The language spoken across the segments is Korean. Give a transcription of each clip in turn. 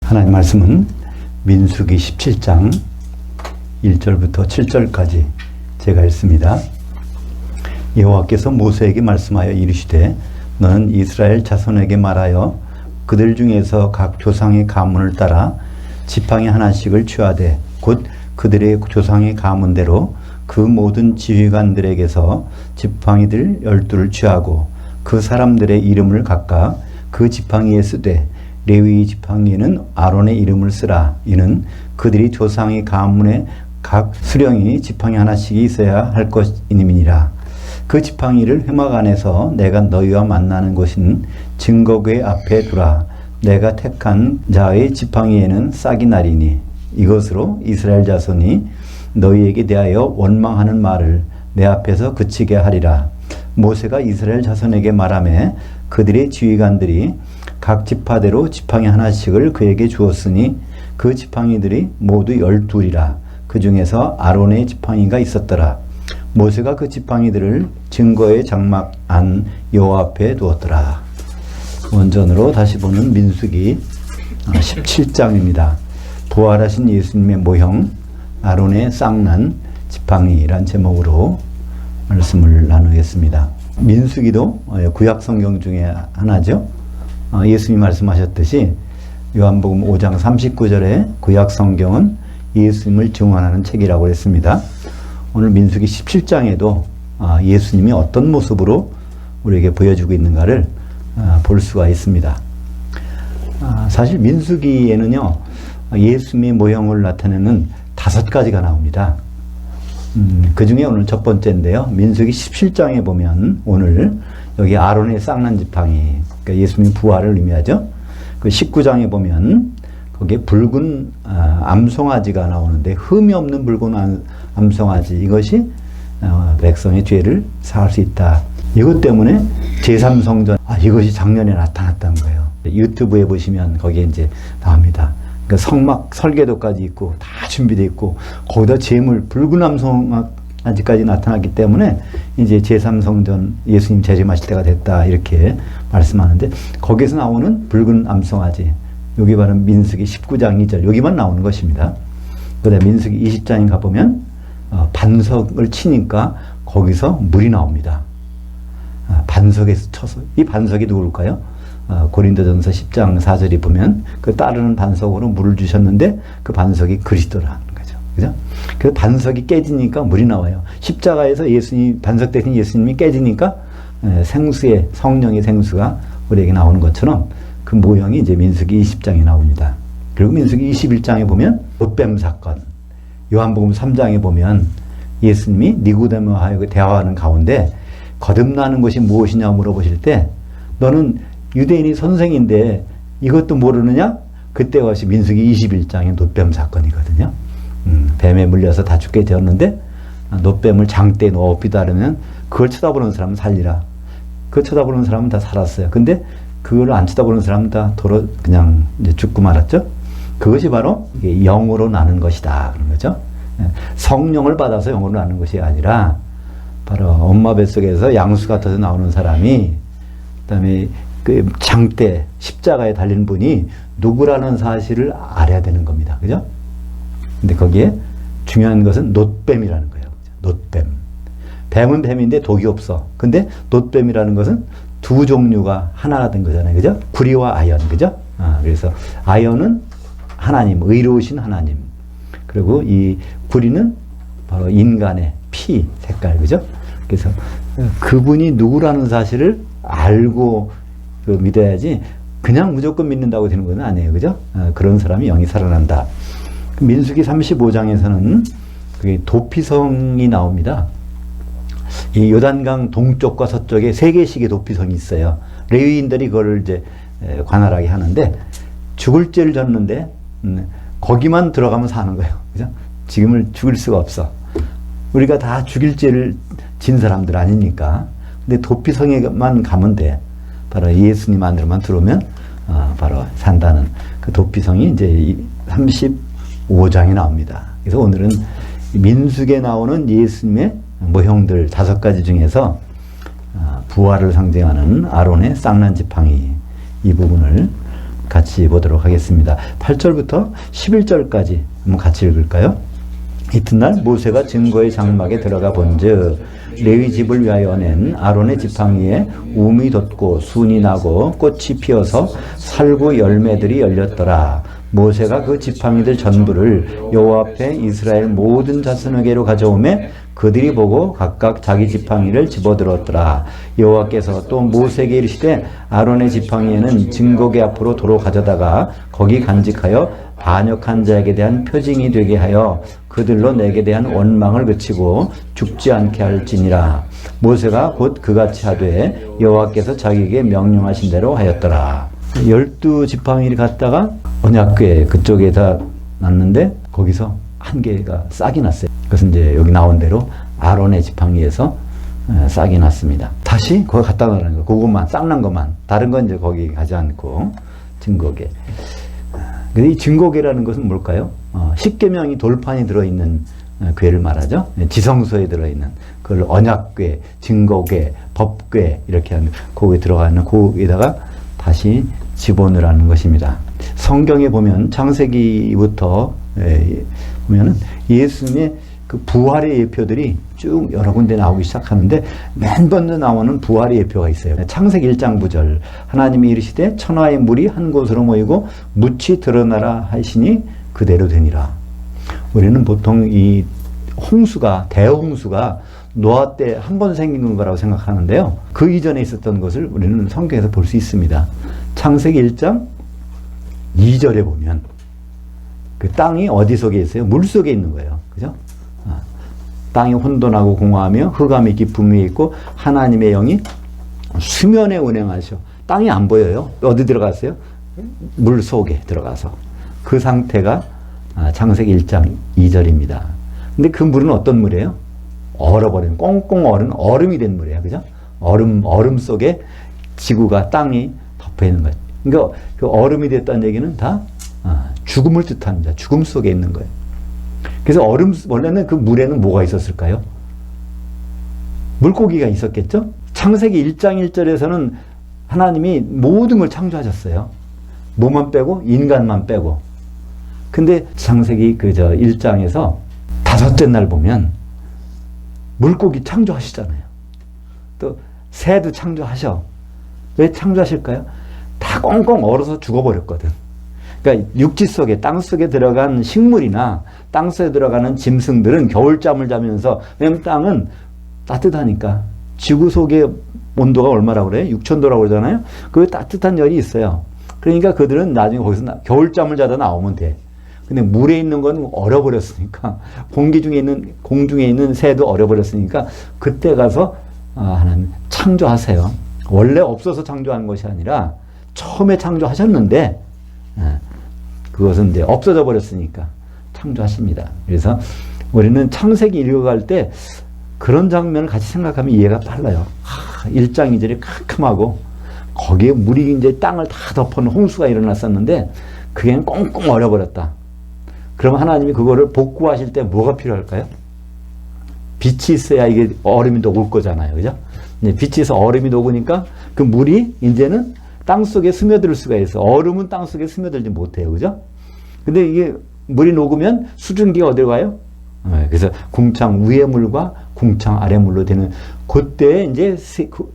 하나님 말씀은 민수기 17장 1절부터 7절까지 제가 읽습니다. 여호와께서 모세에게 말씀하여 이르시되 너는 이스라엘 자손에게 말하여 그들 중에서 각 조상의 가문을 따라 지팡이 하나씩을 취하되 곧 그들의 조상의 가문대로 그 모든 지휘관들에게서 지팡이들 12를 취하고 그 사람들의 이름을 각각 그 지팡이에 쓰되 레위 지팡이에는 아론의 이름을 쓰라. 이는 그들이 조상의 가문에 각 수령이 지팡이 하나씩이 있어야 할 것임이니라. 그 지팡이를 회막 안에서 내가 너희와 만나는 곳인 증거궤 앞에 두라. 내가 택한 자의 지팡이에는 싹이 나리니 이것으로 이스라엘 자손이 너희에게 대하여 원망하는 말을 내 앞에서 그치게 하리라. 모세가 이스라엘 자손에게 말하며 그들의 지휘관들이 각 지파대로 지팡이 하나씩을 그에게 주었으니 그 지팡이들이 모두 12이라. 그 중에서 아론의 지팡이가 있었더라. 모세가 그 지팡이들을 증거의 장막 안 여호와 앞에 두었더라. 원전으로 다시 보는 민수기 17장입니다. 부활하신 예수님의 모형 아론의 쌍난 지팡이란 제목으로 말씀을 나누겠습니다. 민수기도 구약 성경 중에 하나죠. 예수님이 말씀하셨듯이 요한복음 5장 39절에 구약 성경은 예수님을 증언하는 책이라고 했습니다. 오늘 민수기 17장에도 예수님이 어떤 모습으로 우리에게 보여주고 있는가를 볼 수가 있습니다. 사실 민수기에는요, 예수님의 모형을 나타내는 5가지가 나옵니다. 그 중에 오늘 첫 번째인데요. 민수기 17장에 보면 오늘 여기 아론의 쌍난 지팡이, 그러니까 예수님의 부활을 의미하죠. 그 19장에 보면 거기에 붉은 암송아지가 나오는데 흠이 없는 붉은 암송아지, 이것이 백성의 죄를 사할 수 있다. 이것 때문에 제3성전, 이것이 작년에 나타났다는 거예요. 유튜브에 보시면 거기에 이제 나옵니다. 그러니까 성막 설계도까지 있고 다 준비되어 있고 거기다 제물 붉은 암송아지까지 나타났기 때문에 이제 제3성전 예수님 재림하실 때가 됐다 이렇게 말씀하는데, 거기에서 나오는 붉은 암송아지, 여기 바로 민수기 19장 2절 여기만 나오는 것입니다. 그다음에 민수기 20장에 가보면 반석을 치니까 거기서 물이 나옵니다. 반석에서 쳐서, 이 반석이 누굴까요? 고린도전서 10장 4절에 보면 그 따르는 반석으로 물을 주셨는데 그 반석이 그리스도라는 거죠. 그죠? 그 반석이 깨지니까 물이 나와요. 십자가에서 예수님, 반석 대신 예수님이 깨지니까 생수의, 성령의 생수가 우리에게 나오는 것처럼 그 모형이 이제 민수기 20장에 나옵니다. 그리고 민수기 21장에 보면 롯뱀 사건, 요한복음 3장에 보면 예수님이 니고데모하고 대화하는 가운데 거듭나는 것이 무엇이냐 물어보실 때 너는 유대인이 선생인데 이것도 모르느냐? 그때 것이 민수기 21장의 롯뱀 사건이거든요. 뱀에 물려서 다 죽게 되었는데 롯뱀을 장대에 넣어 비다르면 그걸 쳐다보는 사람은 살리라. 그걸 쳐다보는 사람은 다 살았어요. 근데 그걸 안 쳐다보는 사람은 다 도로 그냥 이제 죽고 말았죠. 그것이 바로 영으로 나는 것이다 그런 거죠. 성령을 받아서 영으로 나는 것이 아니라 바로 엄마 뱃속에서 양수 같아서 나오는 사람이, 그다음에 그 장대 십자가에 달린 분이 누구라는 사실을 알아야 되는 겁니다. 그죠? 근데 거기에 중요한 것은 놋뱀이라는 거예요. 놋뱀. 뱀은 뱀인데 독이 없어. 근데 놋뱀이라는 것은 두 종류가 하나가 된 거잖아요. 그죠? 구리와 아연. 그죠? 그래서 아연은 하나님, 의로우신 하나님. 그리고 이 구리는 바로 인간의 피 색깔. 그죠? 그래서 그분이 누구라는 사실을 알고 믿어야지 그냥 무조건 믿는다고 되는 건 아니에요. 그죠? 그런 사람이 영이 살아난다. 민수기 35장에서는 도피성이 나옵니다. 이 요단강 동쪽과 서쪽에 3개씩의 도피성이 있어요. 레위인들이 그걸 이제 관할하게 하는데 죽을 죄를 졌는데 거기만 들어가면 사는 거예요. 그죠? 지금을 죽일 수가 없어. 우리가 다 죽일 죄를 진 사람들 아니니까. 근데 도피성에만 가면 돼. 바로 예수님 안으로만 들어오면 바로 산다는 그 도피성이 이제 35장에 나옵니다. 그래서 오늘은 민수기에 나오는 예수님의 모형들 5가지 중에서 부활을 상징하는 아론의 쌍난 지팡이, 이 부분을 같이 보도록 하겠습니다. 8절부터 11절까지 한번 같이 읽을까요? 이튿날 모세가 증거의 장막에 들어가 본즉 레위 집을 위하여 낸 아론의 지팡 위에 우미 돋고 순이 나고 꽃이 피어서 살구 열매들이 열렸더라. 모세가 그 지팡이들 전부를 여호와 앞에 이스라엘 모든 자손에게로 가져오매 그들이 보고 각각 자기 지팡이를 집어들었더라. 여호와께서 또 모세에게 이르시되 아론의 지팡이에는 증거궤 앞으로 도로 가져다가 거기 간직하여 반역한 자에게 대한 표징이 되게 하여 그들로 내게 대한 원망을 그치고 죽지 않게 할지니라. 모세가 곧 그같이 하되 여호와께서 자기에게 명령하신 대로 하였더라. 12지팡이를 갖다가 언약궤 그쪽에다 놨는데 거기서 한 개가 싹이 났어요. 그것은 이제 여기 나온 대로 아론의 지팡이에서 싹이 났습니다. 다시 거기 갖다 놓는 거, 그것만 싹난 것만, 다른 건 이제 거기 가지 않고 증거궤. 근데 이 증거궤라는 것은 뭘까요? 십계명이 돌판이 들어있는 궤를 말하죠. 지성소에 들어있는 그걸 언약궤, 증거궤, 법궤 이렇게 하는 거기에 들어가는 거기에다가 다시 집어넣으라는 것입니다. 성경에 보면 창세기부터 보면은 예수님의 그 부활의 예표들이 쭉 여러 군데 나오기 시작하는데 맨 먼저 나오는 부활의 예표가 있어요. 창세기 1장 9절 하나님이 이르시되 천하의 물이 한 곳으로 모이고 묻이 드러나라 하시니 그대로 되니라. 우리는 보통 이 홍수가 대홍수가 노아 때 한 번 생긴 거라고 생각하는데요. 그 이전에 있었던 것을 우리는 성경에서 볼 수 있습니다. 창세기 1장 2절에 보면 그 땅이 어디 속에 있어요? 물 속에 있는 거예요. 그죠? 땅이 혼돈하고 공허하며 흑암이 깊음 위에 있고 하나님의 영이 수면에 운행하셔. 땅이 안 보여요. 어디 들어갔어요? 물 속에 들어가서. 그 상태가 창세기 1장 2절입니다. 근데 그 물은 어떤 물이에요? 얼어버린, 꽁꽁 얼은 얼음이 된 물이에요. 그죠? 얼음 속에 지구가, 땅이 덮여 있는 거예요. 그러니까 그 얼음이 됐다는 얘기는 다 죽음을 뜻합니다. 죽음 속에 있는 거예요. 그래서 원래는 그 물에는 뭐가 있었을까요? 물고기가 있었겠죠? 창세기 1장 1절에서는 하나님이 모든 걸 창조하셨어요. 뭐만 빼고? 인간만 빼고. 근데 창세기 1장에서 다섯째 날 보면 물고기 창조하시잖아요. 또 새도 창조하셔. 왜 창조하실까요? 다 꽁꽁 얼어서 죽어버렸거든. 그러니까 육지 속에, 땅 속에 들어간 식물이나 땅 속에 들어가는 짐승들은 겨울잠을 자면서, 왜냐면 땅은 따뜻하니까. 지구 속의 온도가 얼마라고 그래요? 6,000도라고 그러잖아요. 그 따뜻한 열이 있어요. 그러니까 그들은 나중에 거기서 겨울잠을 자다 나오면 돼. 근데 물에 있는 건 얼어버렸으니까, 공중에 있는 새도 얼어버렸으니까, 그때 가서 하나님 창조하세요. 원래 없어서 창조한 것이 아니라 처음에 창조하셨는데 그것은 이제 없어져 버렸으니까 창조하십니다. 그래서 우리는 창세기 읽어갈 때 그런 장면을 같이 생각하면 이해가 빨라요. 1장 2절이 캄캄하고 거기에 물이 이제 땅을 다 덮어놓은 홍수가 일어났었는데 그게 꽁꽁 얼어버렸다. 그럼 하나님이 그거를 복구하실 때 뭐가 필요할까요? 빛이 있어야 이게 얼음이 녹을 거잖아요. 그죠? 빛이 있어 얼음이 녹으니까 그 물이 이제는 땅 속에 스며들 수가 있어. 얼음은 땅 속에 스며들지 못해요. 그죠? 근데 이게 물이 녹으면 수증기가 어디로 가요? 그래서 궁창 위의 물과 궁창 아래 물로 되는 그때 이제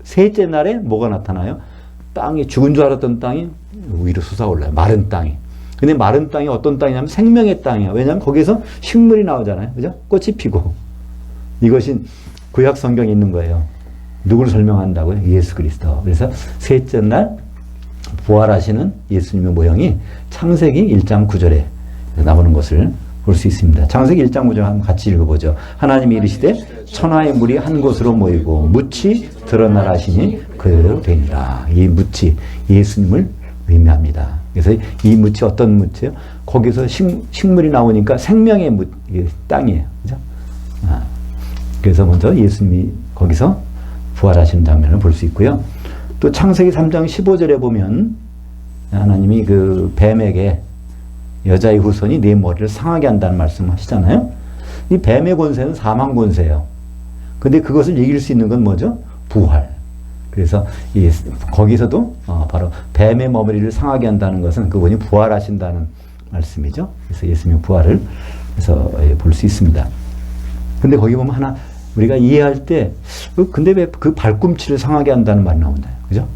셋째 날에 뭐가 나타나요? 땅이 죽은 줄 알았던 땅이 위로 솟아올라요. 마른 땅이. 근데 마른 땅이 어떤 땅이냐면 생명의 땅이에요. 왜냐하면 거기서 식물이 나오잖아요. 그죠? 꽃이 피고. 이것이 구약 성경에 있는 거예요. 누구를 설명한다고요? 예수 그리스도. 그래서 셋째 날 부활하시는 예수님의 모형이 창세기 1장 9절에 나오는 것을 볼 수 있습니다. 창세기 1장 9절 한번 같이 읽어보죠. 하나님이 이르시되 천하의 물이 한 곳으로 모이고 묻이 드러나라 하시니 그대로 되니라. 이 묻이 예수님을 의미합니다. 그래서 이 묻이 어떤 묻이요? 거기서 식물이 나오니까 생명의 묻, 땅이에요. 그죠? 그래서 먼저 예수님이 거기서 부활하시는 장면을 볼 수 있고요. 또 창세기 3장 15절에 보면 하나님이 그 뱀에게 여자의 후손이 네 머리를 상하게 한다는 말씀을 하시잖아요. 이 뱀의 권세는 사망 권세예요. 근데 그것을 이길 수 있는 건 뭐죠? 부활. 그래서 거기서도 바로 뱀의 머리를 상하게 한다는 것은 그분이 부활하신다는 말씀이죠. 그래서 예수님의 부활을 그래서 볼 수 있습니다. 근데 거기 보면 하나 우리가 이해할 때 근데 왜 그 발꿈치를 상하게 한다는 말이 나온다요. 그죠?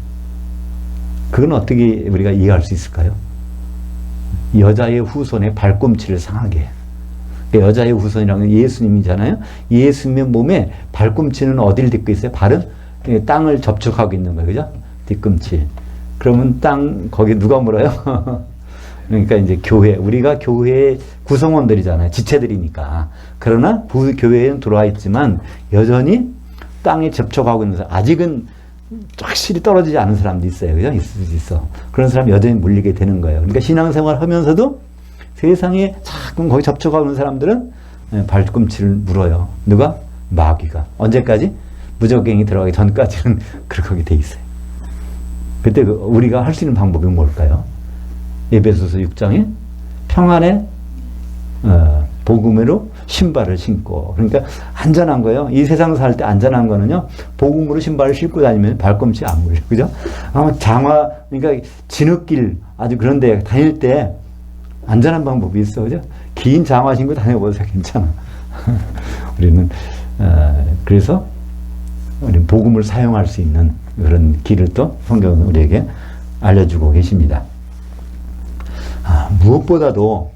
그건 어떻게 우리가 이해할 수 있을까요? 여자의 후손의 발꿈치를 상하게 해요. 여자의 후손이라는 건 예수님이잖아요. 예수님의 몸에 발꿈치는 어디를 딛고 있어요? 발은 땅을 접촉하고 있는 거예요. 그죠? 뒤꿈치. 그러면 거기 누가 물어요? 그러니까 이제 교회, 우리가 교회의 구성원들이잖아요. 지체들이니까. 그러나 교회에는 들어와 있지만 여전히 땅에 접촉하고 있는 사람, 아직은 확실히 떨어지지 않은 사람도 있어요. 그죠? 있을 수 있어. 그런 사람이 여전히 물리게 되는 거예요. 그러니까 신앙생활 하면서도 세상에 자꾸 거기 접촉하고 있는 사람들은 발꿈치를 물어요. 누가? 마귀가. 언제까지? 무적행이 들어가기 전까지는 그렇게 돼 있어요. 그때 우리가 할 수 있는 방법이 뭘까요? 에베소서 6장에 평안의 복음으로 신발을 신고, 그러니까 안전한 거예요. 이 세상 살 때 안전한 거는요, 복음으로 신발을 신고 다니면 발꿈치 안 물려. 그죠? 장화, 그러니까 진흙길 아주 그런 데 다닐 때 안전한 방법이 있어. 그죠? 긴 장화 신고 다녀보세요. 괜찮아. 우리는 그래서 우리는 복음을 사용할 수 있는 그런 길을 또 성경은 우리에게 알려주고 계십니다. 무엇보다도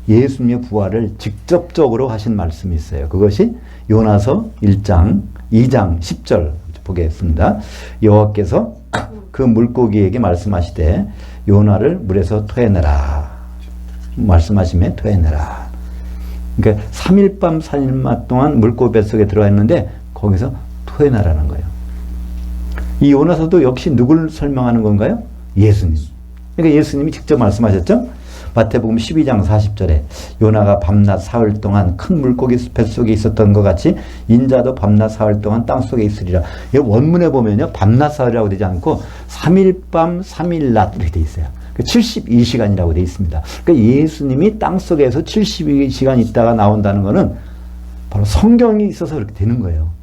예수님의 부활을 직접적으로 하신 말씀이 있어요. 그것이 요나서 1장 2장 10절 보겠습니다. 여호와께서 그 물고기에게 말씀하시되 요나를 물에서 토해내라. 말씀하시면 토해내라. 그러니까 3일 밤 3일 낮 동안 물고기 뱃속에 들어가 있는데 거기서 토해내라는 거예요. 이 요나서도 역시 누굴 설명하는 건가요? 예수님. 그러니까 예수님이 직접 말씀하셨죠? 마태복음 12장 40절에 요나가 밤낮 사흘 동안 큰 물고기 뱃속에 있었던 것 같이 인자도 밤낮 사흘 동안 땅속에 있으리라. 이 원문에 보면요, 밤낮 사흘이라고 되지 않고 3일 밤 3일 낮 이렇게 돼 있어요. 72시간이라고 돼 있습니다. 그러니까 예수님이 땅속에서 72시간 있다가 나온다는 것은 바로 성경이 있어서 그렇게 되는 거예요.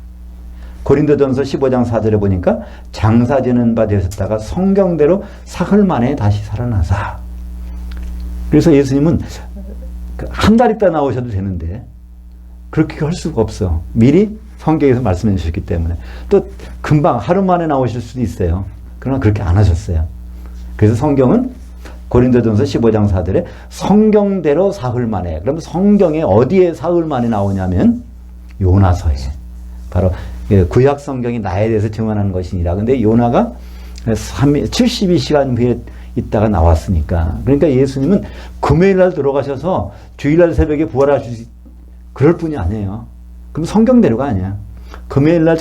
고린도전서 15장 4절에 보니까 장사지는 바 되셨다가 성경대로 사흘 만에 다시 살아나사. 그래서 예수님은 한 달 있다 나오셔도 되는데 그렇게 할 수가 없어. 미리 성경에서 말씀해 주셨기 때문에. 또 금방 하루 만에 나오실 수도 있어요. 그러나 그렇게 안 하셨어요. 그래서 성경은 고린도전서 15장 4절에 성경대로 사흘 만에. 그러면 성경에 어디에 사흘 만에 나오냐면 요나서에. 바로 구약 성경이 나에 대해서 증언하는 것이니라. 근데 요나가 72시간 후에 있다가 나왔으니까. 그러니까 예수님은 금요일 날 들어가셔서 주일날 새벽에 부활하실 그럴 뿐이 아니에요. 그럼 성경대로가 아니야. 금요일 날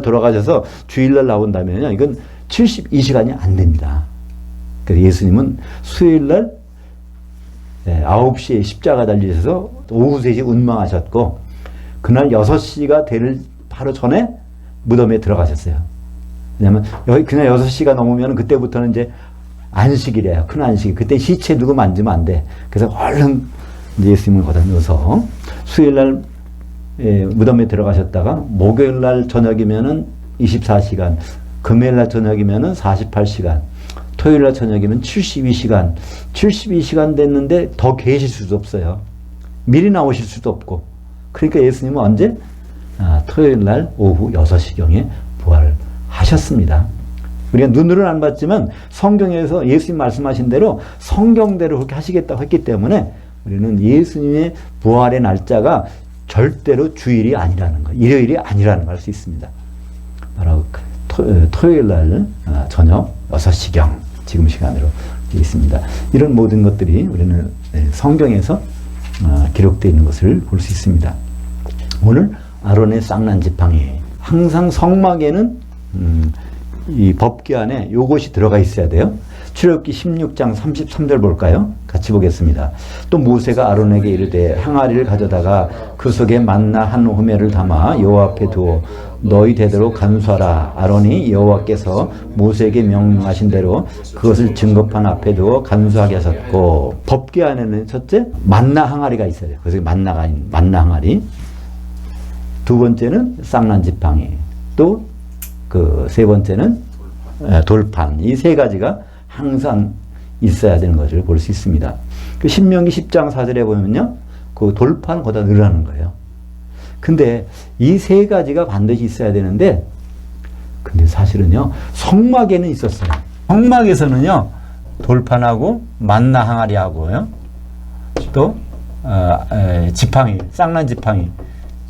돌아가셔서 주일날 나온다면요, 이건 72시간이 안 됩니다. 그래서 예수님은 수요일 날 9시에 십자가 달리셔서 오후 3시 운망하셨고, 그날 6시가 되는 바로 전에 무덤에 들어가셨어요. 왜냐면 그날 6시가 넘으면 그때부터는 이제 안식이래요. 큰 안식이. 그때 시체 누구 만지면 안 돼. 그래서 얼른 예수님을 거다 넣어서 수요일날 무덤에 들어가셨다가 목요일날 저녁이면은 24시간, 금요일날 저녁이면은 48시간, 토요일날 저녁이면 72시간, 72시간 됐는데 더 계실 수도 없어요. 미리 나오실 수도 없고. 그러니까 예수님은 언제? 토요일날 오후 6시경에 부활을 하셨습니다. 우리가 눈으로는 안 봤지만 성경에서 예수님 말씀하신 대로 성경대로 그렇게 하시겠다고 했기 때문에 우리는 예수님의 부활의 날짜가 절대로 주일이 아니라는 거, 일요일이 아니라는 걸 알 수 있습니다. 바로 토요일날 저녁 6시경 지금 시간으로 되어 있습니다. 이런 모든 것들이 우리는 성경에서 기록되어 있는 것을 볼 수 있습니다. 오늘 아론의 쌍난 지팡이, 항상 성막에는 이 법궤 안에 요것이 들어가 있어야 돼요. 출애굽기 16장 33절 볼까요? 같이 보겠습니다. 또 모세가 아론에게 이르되 항아리를 가져다가 그 속에 만나 한 호멜을 담아 여호와 앞에 두어 너희 대대로 간수하라. 아론이 여호와께서 모세에게 명령하신 대로 그것을 증거판 앞에 두어 간수하게 하셨고, 법궤 안에는 첫째 만나 항아리가 있어야 돼요. 그래서 만나 항아리. 두 번째는 쌍난 지팡이. 또 그 세 번째는 돌판. 이 세 가지가 항상 있어야 되는 것을 볼 수 있습니다. 그 신명기 10장 4절에 보면요. 그 돌판 거기다 넣으라는 거예요. 근데 이 세 가지가 반드시 있어야 되는데, 근데 사실은요, 성막에는 있었어요. 성막에서는요, 돌판하고 만나 항아리하고요, 또 지팡이, 쌍난 지팡이,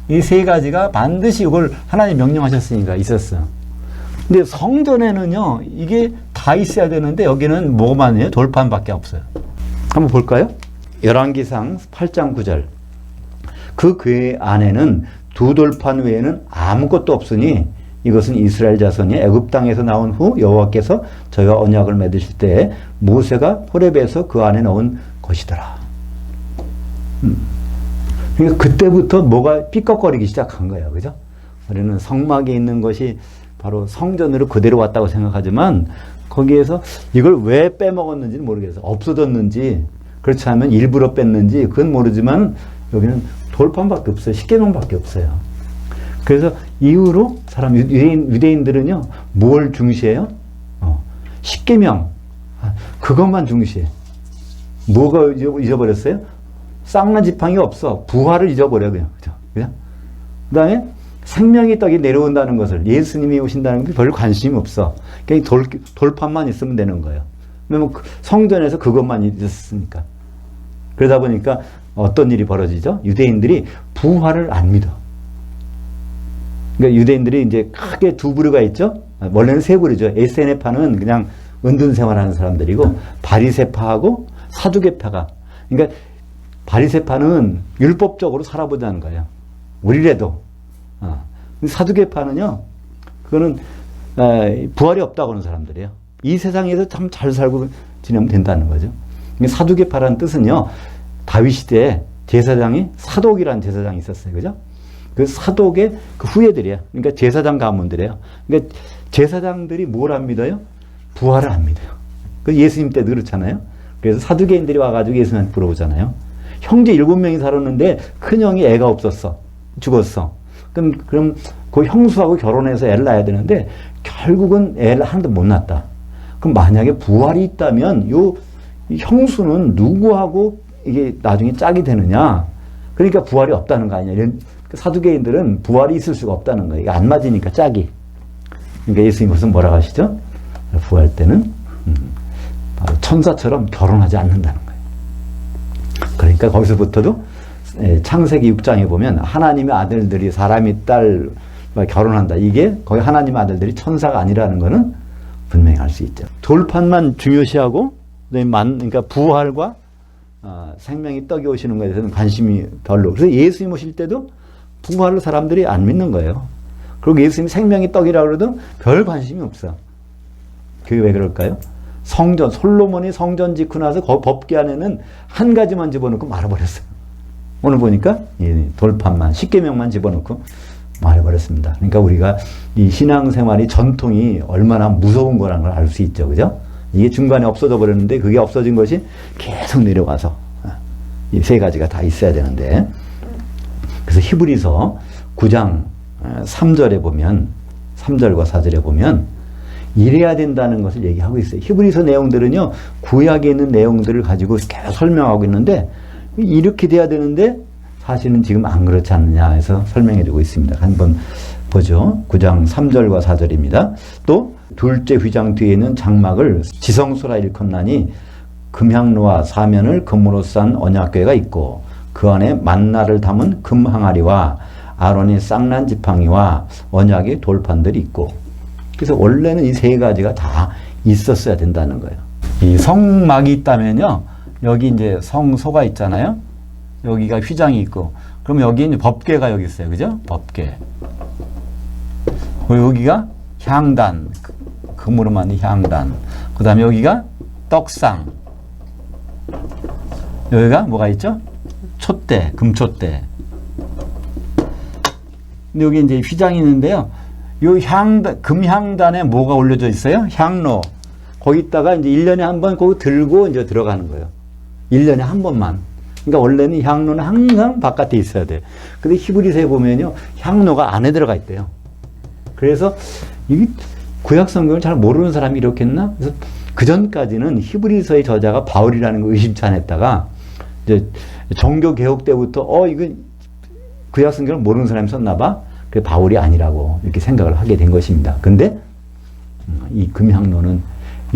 이 세 가지가 반드시 이걸 하나님 명령하셨으니까 있었어요. 근데 성전에는요, 이게 다 있어야 되는데 여기는 뭐만 해요? 돌판밖에 없어요. 한번 볼까요? 열왕기상 8장 9절. 그 궤 안에는 두 돌판 외에는 아무것도 없으니 이것은 이스라엘 자손이 애굽 땅에서 나온 후 여호와께서 저희와 언약을 맺으실 때에 모세가 호렙에서 그 안에 넣은 것이더라. 그러니까 그때부터 뭐가 삐걱거리기 시작한 거예요. 그죠? 우리는 성막에 있는 것이 바로 성전으로 그대로 왔다고 생각하지만 거기에서 이걸 왜 빼먹었는지는 모르겠어요. 없어졌는지, 그렇지 않으면 일부러 뺐는지 그건 모르지만 여기는 돌판밖에 없어요. 십계명밖에 없어요. 그래서 이후로 유대인들은요, 뭘 중시해요? 십계명. 그것만 중시해. 뭐가 잊어버렸어요? 쌍난 지팡이 없어. 부활을 잊어버려, 그냥. 그죠? 그 다음에 생명의 떡이 내려온다는 것을, 예수님이 오신다는 게 별 관심이 없어. 그냥 돌판만 있으면 되는 거예요. 왜냐면 성전에서 그것만 있었으니까. 그러다 보니까 어떤 일이 벌어지죠? 유대인들이 부활을 안 믿어. 그러니까 유대인들이 이제 크게 두 부류가 있죠? 원래는 세 부류죠. 에세네파는 그냥 은둔 생활하는 사람들이고, 바리새파하고 사두개파가. 그러니까 바리새파는 율법적으로 살아보자는 거예요. 우리라도. 사두개파는요, 그거는 부활이 없다고 하는 사람들이에요. 이 세상에서 참 잘 살고 지내면 된다는 거죠. 사두개파라는 뜻은요, 다윗 시대에 제사장이 사독이라는 제사장이 있었어요. 그죠? 그 사독의 그 후예들이에요. 그러니까 제사장 가문들이에요. 그러니까 제사장들이 뭘 안 믿어요? 부활을 안 믿어요. 그 예수님 때도 그렇잖아요. 그래서 사두개인들이 와가지고 예수님한테 물어보잖아요. 형제 7명이 살았는데 큰형이 애가 없었어. 죽었어. 그럼 그 형수하고 결혼해서 애를 낳아야 되는데 결국은 애를 하나도 못 낳았다. 그럼 만약에 부활이 있다면 이 형수는 누구하고 이게 나중에 짝이 되느냐? 그러니까 부활이 없다는 거 아니냐? 이런 사두개인들은 부활이 있을 수가 없다는 거예요. 이게 안 맞으니까 짝이. 그러니까 예수님 무슨 뭐라고 하시죠? 부활 때는 바로 천사처럼 결혼하지 않는다는 거예요. 그러니까 거기서부터도 창세기 6장에 보면 하나님의 아들들이 사람의 딸과 결혼한다. 이게 거의 하나님의 아들들이 천사가 아니라는 거는 분명히 알 수 있죠. 돌판만 중요시하고, 그러니까 부활과 생명이 떡이 오시는 것에 대해서는 관심이 별로. 그래서 예수님 오실 때도 부활을 사람들이 안 믿는 거예요. 그리고 예수님이 생명이 떡이라고 그래도 별 관심이 없어. 그게 왜 그럴까요? 성전, 솔로몬이 성전 짓고 나서 법궤 안에는 한 가지만 집어넣고 말아버렸어요. 오늘 보니까 돌판만, 십계명만 집어넣고 말해버렸습니다. 그러니까 우리가 이 신앙생활이 전통이 얼마나 무서운 거라는 걸 알 수 있죠. 그죠? 이게 중간에 없어져 버렸는데 그게 없어진 것이 계속 내려가서 이 세 가지가 다 있어야 되는데, 그래서 히브리서 9장 3절에 보면, 3절과 4절에 보면 이래야 된다는 것을 얘기하고 있어요. 히브리서 내용들은요, 구약에 있는 내용들을 가지고 계속 설명하고 있는데 이렇게 돼야 되는데 사실은 지금 안 그렇지 않느냐 해서 설명해 주고 있습니다. 한번 보죠. 9장 3절과 4절입니다. 또 둘째 휘장 뒤에는 장막을 지성소라 일컫나니 금향로와 사면을 금으로 싼 언약궤가 있고 그 안에 만나를 담은 금 항아리와 아론의 쌍난 지팡이와 언약의 돌판들이 있고, 그래서 원래는 이 세 가지가 다 있었어야 된다는 거예요. 이 성막이 있다면요, 여기 이제 성소가 있잖아요. 여기가 휘장이 있고, 그럼 여기 이제 법궤가 여기 있어요. 그죠? 법궤. 여기가 향단, 금으로 만든 향단. 그 다음에 여기가 떡상. 여기가 뭐가 있죠? 촛대, 금촛대. 근데 여기 이제 휘장이 있는데요. 요 향단, 금향단에 뭐가 올려져 있어요? 향로. 거기다가 이제 1년에 한 번 거기 들고 이제 들어가는 거예요. 1년에 한 번만. 그러니까 원래는 향로는 항상 바깥에 있어야 돼요. 근데 히브리서에 보면요, 향로가 안에 들어가 있대요. 그래서 이게 구약 성경을 잘 모르는 사람이 이렇게 했나? 그래서 그 전까지는 히브리서의 저자가 바울이라는 거 의심치 않았다가 이제 종교 개혁 때부터 이거 구약 성경을 모르는 사람이 썼나 봐. 그 바울이 아니라고 이렇게 생각을 하게 된 것입니다. 근데 이 금향로는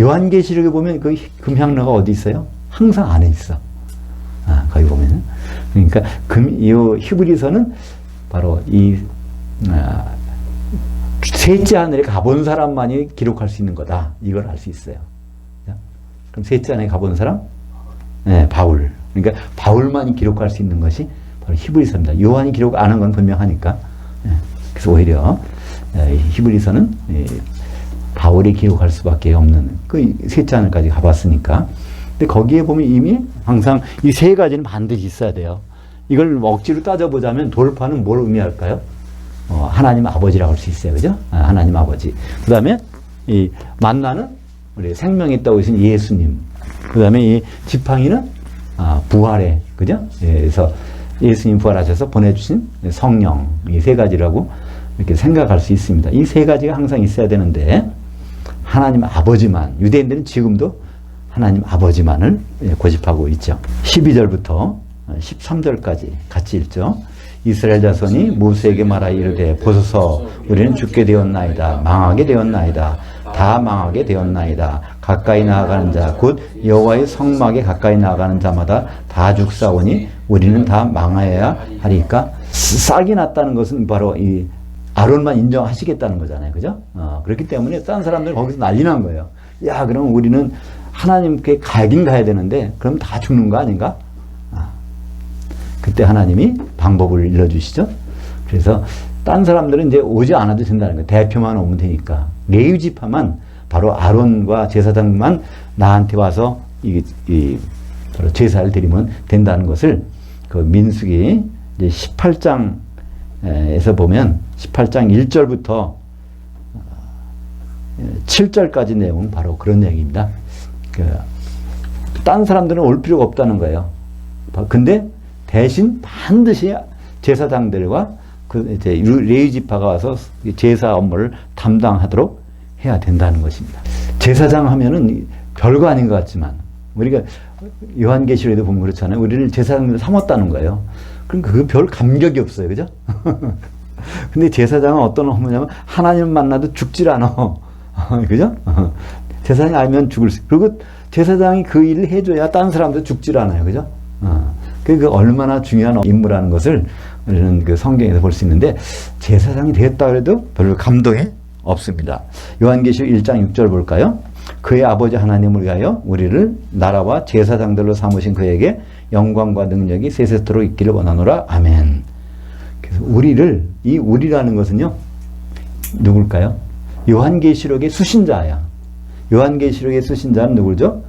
요한계시록에 보면 그 금향로가 어디 있어요? 항상 안에 있어. 거기 보면은. 그러니까 이 히브리서는 바로 이 셋째 하늘에 가본 사람만이 기록할 수 있는 거다. 이걸 알 수 있어요. 그럼 셋째 하늘에 가본 사람? 네, 바울. 그러니까 바울만이 기록할 수 있는 것이 바로 히브리서입니다. 요한이 기록 안 한 건 분명하니까. 그래서 오히려 히브리서는 바울이 기록할 수밖에 없는 그 셋째 하늘까지 가봤으니까. 근데 거기에 보면 이미 항상 이 세 가지는 반드시 있어야 돼요. 이걸 억지로 따져보자면 돌파는 뭘 의미할까요? 하나님 아버지라고 할 수 있어요. 그죠? 하나님 아버지. 그 다음에 이 만나는 우리 생명이 있다고 하신 예수님. 그 다음에 이 지팡이는 부활의, 그죠? 그래서 예수님 부활하셔서 보내주신 성령. 이 세 가지라고 이렇게 생각할 수 있습니다. 이 세 가지가 항상 있어야 되는데, 하나님 아버지만, 유대인들은 지금도 하나님 아버지만을 고집하고 있죠. 12절부터 13절까지 같이 읽죠. 이스라엘 자손이 모세에게 말하 이르되 보소서 우리는 죽게 되었나이다. 망하게 되었나이다. 다 망하게 되었나이다. 가까이 나아가는 자 곧 여호와의 성막에 가까이 나아가는 자마다 다 죽사오니 우리는 다 망하여야 하리까. 싹이 났다는 것은 바로 이 아론만 인정하시겠다는 거잖아요. 그죠? 그렇기 때문에 다른 사람들 거기서 난리 난 거예요. 야, 그럼 우리는 하나님께 가긴 가야 되는데 그럼 다 죽는 거 아닌가? 그때 하나님이 방법을 일러주시죠. 그래서 딴 사람들은 이제 오지 않아도 된다는 거예요. 대표만 오면 되니까. 레위 지파만 바로 아론과 제사장만 나한테 와서 바로 제사를 드리면 된다는 것을 그 민수기 이제 18장에서 보면 18장 1절부터 7절까지 내용은 바로 그런 얘기입니다. 딴 사람들은 올 필요가 없다는 거예요. 근데 대신 반드시 제사장들과 그 이제 레위 지파가 와서 제사 업무를 담당하도록 해야 된다는 것입니다. 제사장 하면은 별거 아닌 것 같지만 우리가 요한계시록에도 보면 그렇잖아요. 우리를 제사장으로 삼았다는 거예요. 그러니까 그 별 감격이 없어요, 그죠? 근데 제사장은 어떤 업무냐면 하나님 만나도 죽질 않아, 그죠? 제사장이 알면 죽을 수. 그리고 제사장이 그 일을 해줘야 다른 사람도 죽질 않아요, 그죠? 그 얼마나 중요한 임무라는 것을 우리는 그 성경에서 볼 수 있는데 제사장이 되었다 그래도 별로 감동이 없습니다. 요한계시록 1장 6절 볼까요? 그의 아버지 하나님을 위하여 우리를 나라와 제사장들로 삼으신 그에게 영광과 능력이 세세토록 있기를 원하노라. 아멘. 그래서 이 우리라는 것은요, 누굴까요? 요한계시록의 수신자야. 요한계시록의 수신자는 누구죠?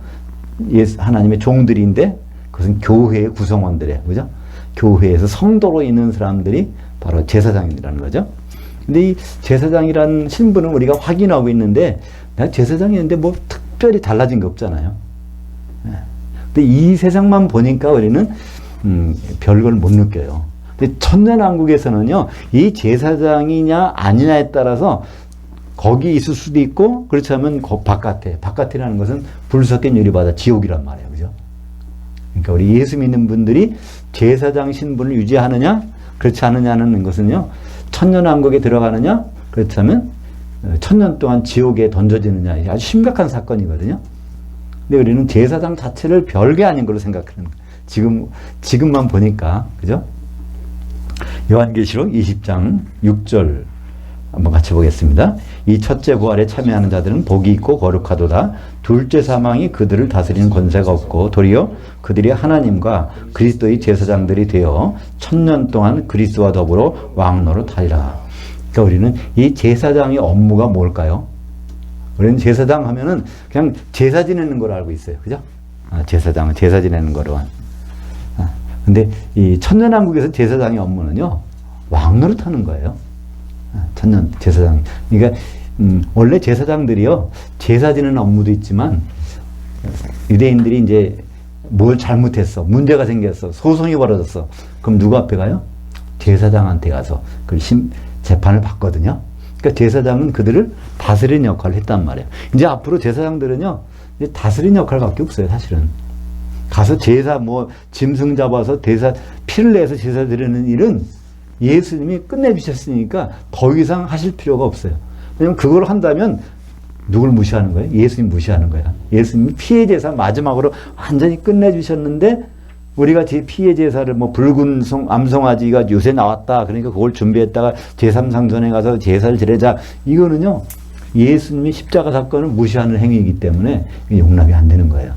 하나님의 종들인데 그것은 교회의 구성원들이에요. 그죠? 교회에서 성도로 있는 사람들이 바로 제사장이라는 거죠. 근데 이 제사장이라는 신분은 우리가 확인하고 있는데 내가 제사장이었는데 뭐 특별히 달라진 게 없잖아요. 근데 이 세상만 보니까 우리는 별걸 못 느껴요. 근데 천년왕국에서는요, 이 제사장이냐 아니냐에 따라서 거기 있을 수도 있고 그렇지 않으면 바깥이라는 것은 불섞인 유리바다 지옥이란 말이에요. 그죠? 그러니까 우리 예수 믿는 분들이 제사장 신분을 유지하느냐 그렇지 않느냐는 것은요, 천년왕국에 들어가느냐 그렇다면 천년 동안 지옥에 던져지느냐 아주 심각한 사건이거든요. 근데 우리는 제사장 자체를 별게 아닌 걸로 생각하는 거예요. 지금만 보니까. 그죠? 요한계시록 20장 6절 한번 같이 보겠습니다. 이 첫째 부활에 참여하는 자들은 복이 있고 거룩하도다. 둘째 사망이 그들을 다스리는 권세가 없고 도리어 그들이 하나님과 그리스도의 제사장들이 되어 천년 동안 그리스도와 더불어 왕노로 타리라. 그러니까 우리는 이 제사장의 업무가 뭘까요? 우리는 제사장 하면은 그냥 제사 지내는 걸 알고 있어요. 그죠? 제사장은 제사 지내는 거로. 근데 이 천년왕국에서 제사장의 업무는요, 왕노릇 하는 거예요. 천년 제사장. 그러니까 원래 제사장들이요, 제사 지내는 업무도 있지만 유대인들이 이제 뭘 잘못했어, 문제가 생겼어, 소송이 벌어졌어. 그럼 누구 앞에 가요? 제사장한테 가서 그 재판을 받거든요. 그러니까 제사장은 그들을 다스리는 역할을 했단 말이에요. 이제 앞으로 제사장들은요, 이제 다스리는 역할밖에 없어요, 사실은. 가서 제사, 짐승 잡아서 피를 내서 제사 드리는 일은 예수님이 끝내주셨으니까 더 이상 하실 필요가 없어요. 왜냐면 그걸 한다면 누굴 무시하는 거예요? 예수님 무시하는 거야. 예수님이 피해 제사 마지막으로 완전히 끝내주셨는데 우리가 제 피해 제사를 붉은 암송아지가 요새 나왔다. 그러니까 그걸 준비했다가 제3상전에 가서 제사를 지내자. 이거는요, 예수님이 십자가 사건을 무시하는 행위이기 때문에 용납이 안 되는 거예요.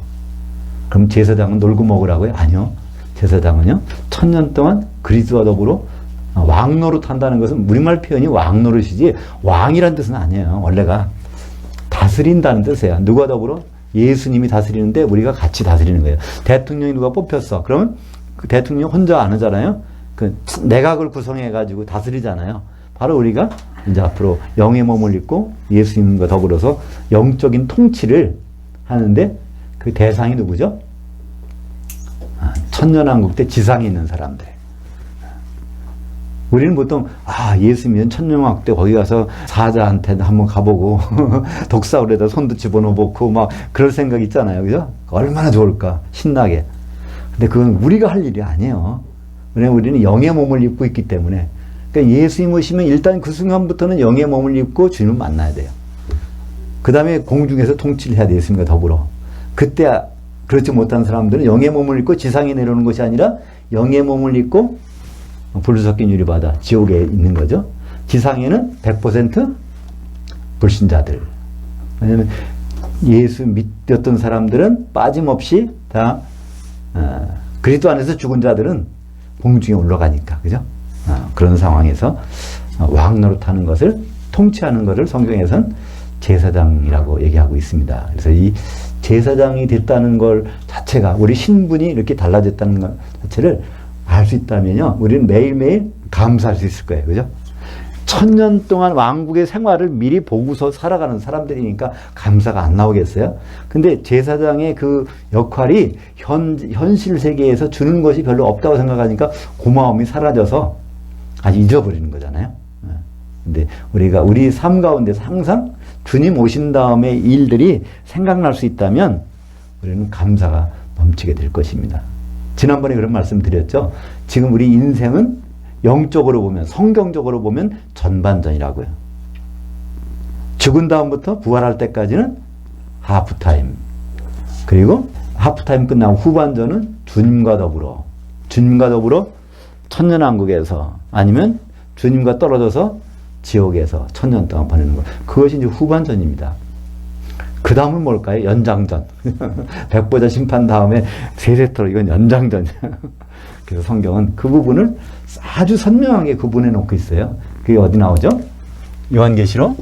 그럼 제사장은 놀고 먹으라고요? 아니요. 제사장은요, 1000년 동안 그리스도와 더불어 왕노릇 한다는 것은 우리말 표현이 왕노릇이지 왕이란 뜻은 아니에요. 원래가 다스린다는 뜻이에요. 누가 더불어? 예수님이 다스리는데 우리가 같이 다스리는 거예요. 대통령이 누가 뽑혔어. 그러면 그 대통령 혼자 안 하잖아요. 그 내각을 구성해가지고 다스리잖아요. 바로 우리가 이제 앞으로 영의 몸을 입고 예수님과 더불어서 영적인 통치를 하는데 그 대상이 누구죠? 천년왕국 때 지상에 있는 사람들. 우리는 보통 예수님은 천년왕국 때 거기 가서 사자한테 한번 가보고 독사울에다 손도 집어넣어보고 막 그럴 생각 있잖아요. 그죠? 얼마나 좋을까? 신나게. 근데 그건 우리가 할 일이 아니에요. 왜냐면 우리는 영의 몸을 입고 있기 때문에. 그러니까 예수님 오시면 일단 그 순간부터는 영의 몸을 입고 주님을 만나야 돼요. 그 다음에 공중에서 통치를 해야 돼요. 예수님과 더불어. 그때 그렇지 못한 사람들은 영의 몸을 입고 지상에 내려오는 것이 아니라 영의 몸을 입고 불로 섞인 유리바다 지옥에 있는 거죠. 지상에는 100% 불신자들. 왜냐하면 예수 믿었던 사람들은 빠짐없이 다 그리스도 안에서 죽은 자들은 공중에 올라가니까, 그죠? 그런 상황에서 왕노릇하는 것을 통치하는 것을 성경에서는 제사장이라고 얘기하고 있습니다. 그래서 이 제사장이 됐다는 걸 자체가 우리 신분이 이렇게 달라졌다는 것 자체를 알 수 있다면요, 우리는 매일매일 감사할 수 있을 거예요. 그죠? 1000년 동안 왕국의 생활을 미리 보고서 살아가는 사람들이니까 감사가 안 나오겠어요? 근데 제사장의 그 역할이 현실 세계에서 주는 것이 별로 없다고 생각하니까 고마움이 사라져서 아주 잊어버리는 거잖아요. 근데 우리가 우리 삶 가운데서 항상 주님 오신 다음에 일들이 생각날 수 있다면 우리는 감사가 넘치게 될 것입니다. 지난번에 그런 말씀 드렸죠. 지금 우리 인생은 영적으로 보면, 성경적으로 보면 전반전이라고요. 죽은 다음부터 부활할 때까지는 하프타임. 그리고 하프타임 끝나고 후반전은 주님과 더불어 천년왕국에서, 아니면 주님과 떨어져서 지옥에서 천년 동안 보내는 것. 그것이 이제 후반전입니다. 그 다음은 뭘까요? 연장전. 백보자 심판 다음에 세세토록, 이건 연장전이야. 그래서 성경은 그 부분을 아주 선명하게 구분해 놓고 있어요. 그게 어디 나오죠? 요한계시록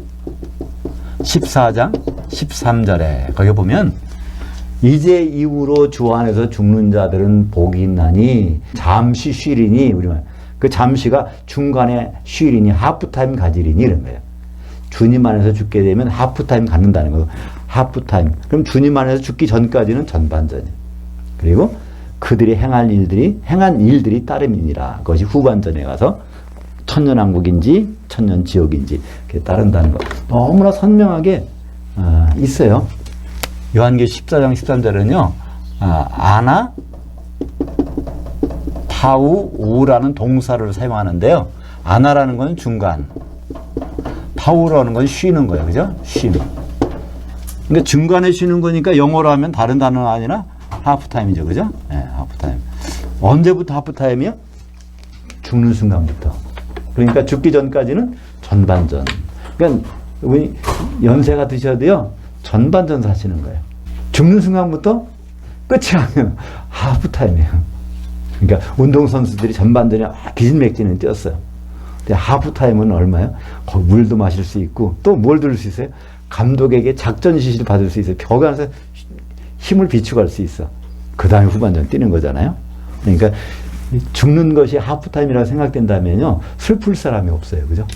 14장 13절에 거기 보면 이제 이후로 주 안에서 죽는 자들은 복이 있나니 잠시 쉬리니, 우리말 그 잠시가 중간에 쉬리니 하프타임 가지리니 이런 거예요. 주님 안에서 죽게 되면 하프타임 갖는다는 거예요. 하프타임. 그럼 주님 안에서 죽기 전까지는 전반전이에요. 그리고 그들이 행한 일들이 따름이니라. 그것이 후반전에 가서 천년왕국인지 천년지옥인지 따른다는 것. 너무나 선명하게 있어요. 요한계시록 14장 13절은요. 아나 타우 우라는 동사를 사용하는데요. 아나라는 건 중간, 타우라는 건 쉬는 거예요. 그죠? 쉼. 그러니까 중간에 쉬는 거니까 영어로 하면 다른 단어가 아니라 하프타임이죠. 그죠? 네, 하프타임. 언제부터 하프타임이요? 죽는 순간부터. 그러니까 죽기 전까지는 전반전. 그러니까 우리 연세가 드셔도요, 전반전 사시는 거예요. 죽는 순간부터 끝이 아니면 하프타임이에요. 그러니까 운동선수들이 전반전에 기진맥진은 뛰었어요. 근데 하프타임은 얼마예요? 거기 물도 마실 수 있고, 또 뭘 들을 수 있어요? 감독에게 작전 지시를 받을 수 있어요. 벽 안에서 힘을 비추갈 수 있어. 그 다음에 후반전 뛰는 거잖아요. 그러니까 죽는 것이 하프타임이라고 생각된다면요, 슬플 사람이 없어요. 그죠?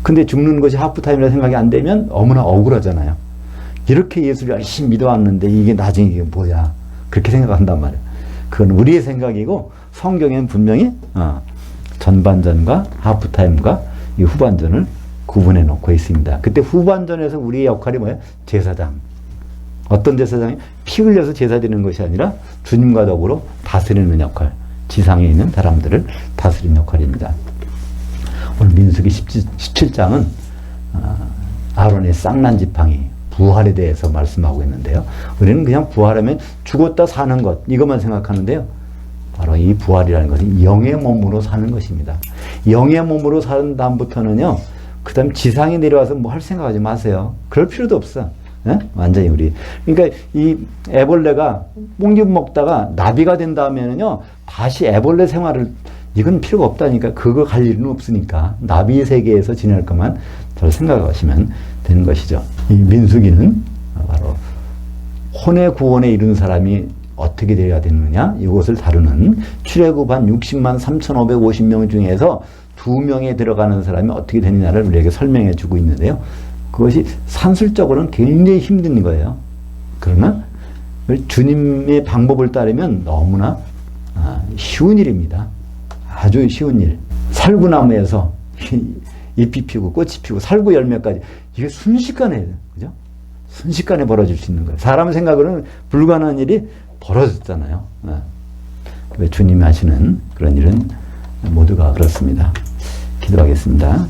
근데 죽는 것이 하프타임이라고 생각이 안 되면 너무나 억울하잖아요. 이렇게 예수를 열심히 믿어왔는데 이게 나중에 이게 뭐야. 그렇게 생각한단 말이에요. 그건 우리의 생각이고 성경에는 분명히 전반전과 하프타임과 이 후반전을 구분해 놓고 있습니다. 그때 후반전에서 우리의 역할이 뭐예요? 제사장. 어떤 제사장이 피 흘려서 제사 드리는 것이 아니라 주님과 더불어 다스리는 역할. 지상에 있는 사람들을 다스리는 역할입니다. 오늘 민수기 17장은 아론의 쌍난 지팡이, 부활에 대해서 말씀하고 있는데요. 우리는 그냥 부활하면 죽었다 사는 것, 이것만 생각하는데요. 바로 이 부활이라는 것은 영의 몸으로 사는 것입니다. 영의 몸으로 사는 다음부터는요, 그 다음 지상에 내려와서 뭐 할 생각하지 마세요. 그럴 필요도 없어. 예? 완전히 우리. 그러니까 이 애벌레가 뽕잎 먹다가 나비가 된 다음에는요, 다시 애벌레 생활을, 이건 필요가 없다니까. 그거 갈 일은 없으니까. 나비 세계에서 지낼 것만 잘 생각하시면 되는 것이죠. 이 민수기는 바로 혼의 구원에 이른 사람이 어떻게 되어야 되느냐, 이것을 다루는 출애굽 한 60만 3,550명 중에서 2명에 들어가는 사람이 어떻게 되느냐를 우리에게 설명해 주고 있는데요. 그것이 산술적으로는 굉장히 힘든 거예요. 그러나 주님의 방법을 따르면 너무나 쉬운 일입니다. 아주 쉬운 일. 살구나무에서 잎이 피고 꽃이 피고 살구 열매까지, 이게 순식간에, 그죠? 순식간에 벌어질 수 있는 거예요. 사람 생각으로는 불가능한 일이 벌어졌잖아요. 주님이 하시는 그런 일은 모두가 그렇습니다. 기도하겠습니다.